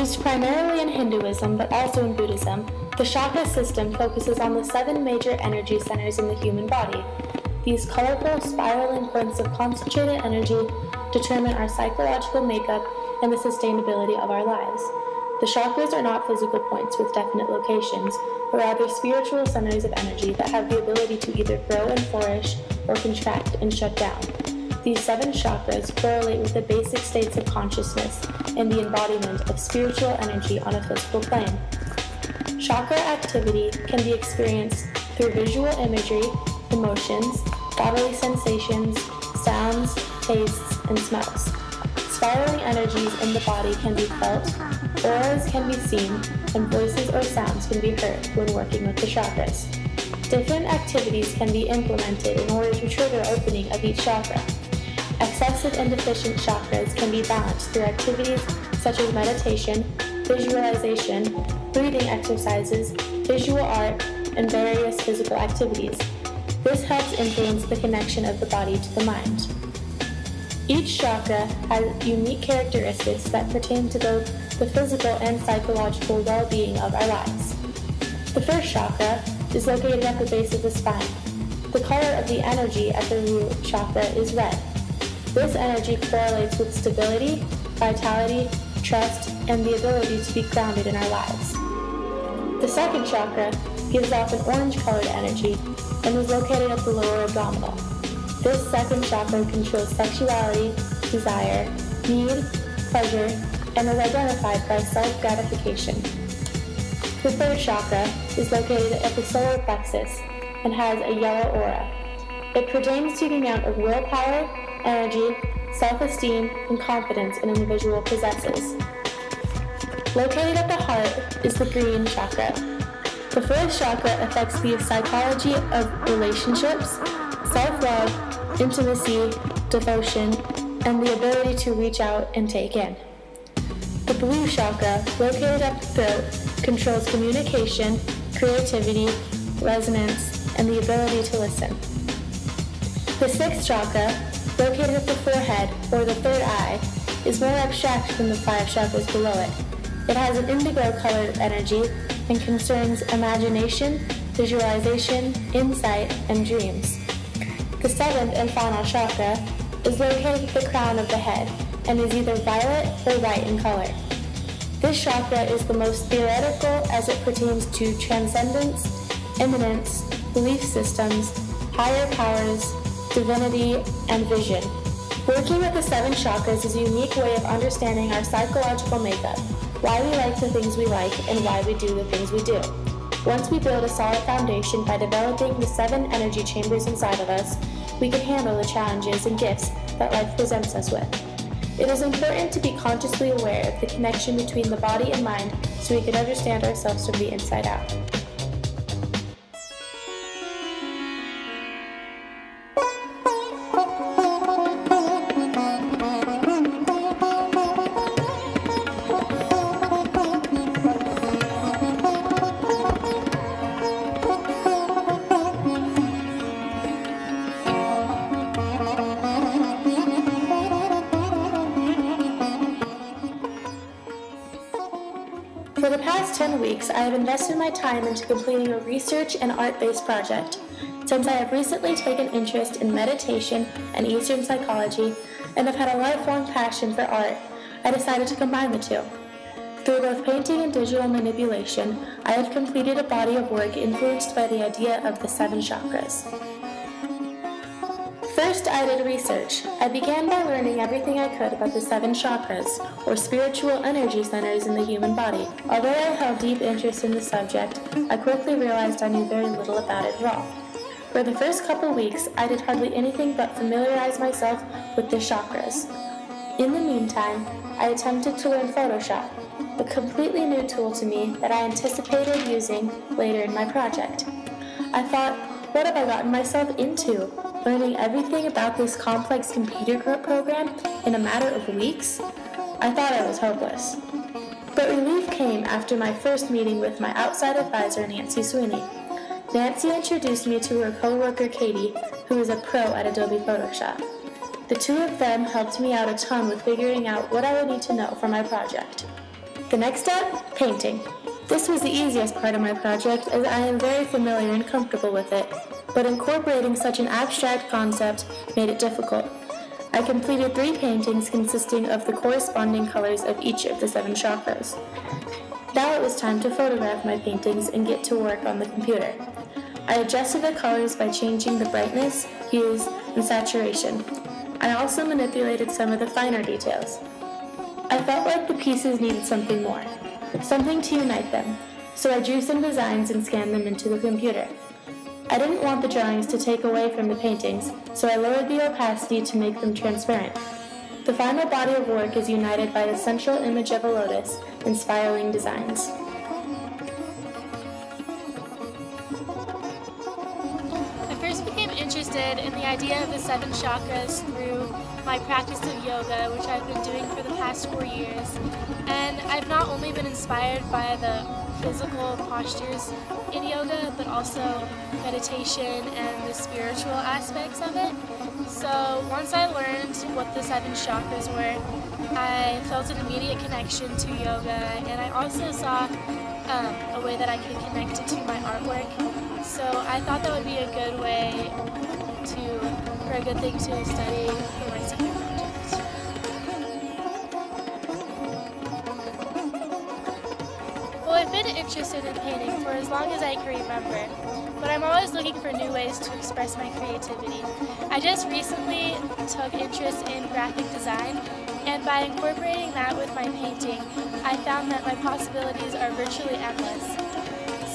Used primarily in Hinduism, but also in Buddhism, the chakra system focuses on the 7 major energy centers in the human body. These colorful, spiraling points of concentrated energy determine our psychological makeup and the sustainability of our lives. The chakras are not physical points with definite locations, but rather spiritual centers of energy that have the ability to either grow and flourish or contract and shut down. These 7 chakras correlate with the basic states of consciousness and the embodiment of spiritual energy on a physical plane. Chakra activity can be experienced through visual imagery, emotions, bodily sensations, sounds, tastes, and smells. Spiraling energies in the body can be felt, auras can be seen, and voices or sounds can be heard when working with the chakras. Different activities can be implemented in order to trigger opening of each chakra. Excessive and deficient chakras can be balanced through activities such as meditation, visualization, breathing exercises, visual art, and various physical activities. This helps influence the connection of the body to the mind. Each chakra has unique characteristics that pertain to both the physical and psychological well-being of our lives. The first chakra is located at the base of the spine. The color of the energy at the root chakra is red. This energy correlates with stability, vitality, trust, and the ability to be grounded in our lives. The second chakra gives off an orange-colored energy and is located at the lower abdominal. This second chakra controls sexuality, desire, need, pleasure, and is identified by self-gratification. The third chakra is located at the solar plexus and has a yellow aura. It pertains to the amount of willpower, energy, self-esteem, and confidence an individual possesses. Located at the heart is the green chakra. The fourth chakra affects the psychology of relationships, self-love, intimacy, devotion, and the ability to reach out and take in. The blue chakra, located at the throat, controls communication, creativity, resonance, and the ability to listen. The sixth chakra, located at the forehead, or the third eye, is more abstract than the 5 chakras below it. It has an indigo-colored energy and concerns imagination, visualization, insight, and dreams. The 7th and final chakra is located at the crown of the head and is either violet or white in color. This chakra is the most theoretical as it pertains to transcendence, immanence, belief systems, higher powers, divinity, and vision. Working with the 7 chakras is a unique way of understanding our psychological makeup, why we like the things we like, and why we do the things we do. Once we build a solid foundation by developing the 7 energy chambers inside of us, we can handle the challenges and gifts that life presents us with. It is important to be consciously aware of the connection between the body and mind so we can understand ourselves from the inside out. For the past 10 weeks, I have invested my time into completing a research and art-based project. Since I have recently taken interest in meditation and Eastern psychology and have had a lifelong passion for art, I decided to combine the two. Through both painting and digital manipulation, I have completed a body of work influenced by the idea of the 7 chakras. First, I did research. I began by learning everything I could about the 7 chakras, or spiritual energy centers in the human body. Although I held deep interest in the subject, I quickly realized I knew very little about it at all. For the first couple weeks, I did hardly anything but familiarize myself with the chakras. In the meantime, I attempted to learn Photoshop, a completely new tool to me that I anticipated using later in my project. I thought, what have I gotten myself into? Learning everything about this complex computer program in a matter of weeks? I thought I was hopeless. But relief came after my first meeting with my outside advisor, Nancy Sweeney. Nancy introduced me to her co-worker, Katie, who is a pro at Adobe Photoshop. The two of them helped me out a ton with figuring out what I would need to know for my project. The next step, painting. This was the easiest part of my project as I am very familiar and comfortable with it, but incorporating such an abstract concept made it difficult. I completed 3 paintings consisting of the corresponding colors of each of the 7 chakras. Now it was time to photograph my paintings and get to work on the computer. I adjusted the colors by changing the brightness, hues, and saturation. I also manipulated some of the finer details. I felt like the pieces needed something more, something to unite them, so I drew some designs and scanned them into the computer. I didn't want the drawings to take away from the paintings, so I lowered the opacity to make them transparent. The final body of work is united by the central image of a lotus and spiraling designs. I first became interested in the idea of the 7 chakras through my practice of yoga, which I've been doing for the past 4 years. And I've not only been inspired by the physical postures in yoga, but also meditation and the spiritual aspects of it. So once I learned what the 7 chakras were, I felt an immediate connection to yoga, and I also saw a way that I could connect it to my artwork. So I thought that would be a good way for a good thing to study for my second project. Well, I've been interested in painting for as long as I can remember, but I'm always looking for new ways to express my creativity. I just recently took interest in graphic design, and by incorporating that with my painting, I found that my possibilities are virtually endless.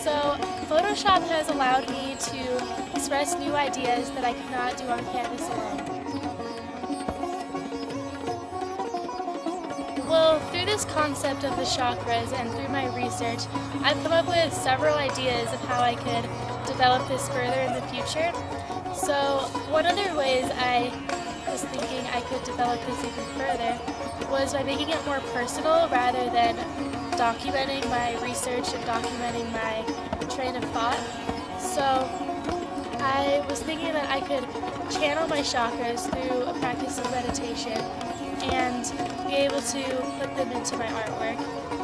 So Photoshop has allowed me to express new ideas that I could not do on canvas alone. Well, through this concept of the chakras and through my research, I've come up with several ideas of how I could develop this further in the future. So one of the ways I was thinking I could develop this even further was by making it more personal rather than documenting my research and documenting my train of thought. So I was thinking that I could channel my chakras through a practice of meditation and be able to put them into my artwork.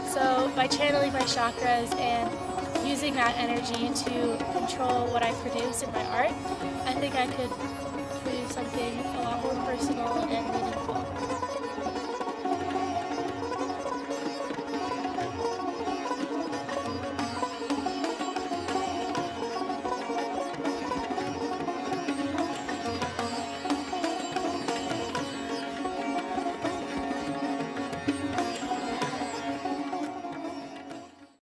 So by channeling my chakras and using that energy to control what I produce in my art, I think I could produce something a lot more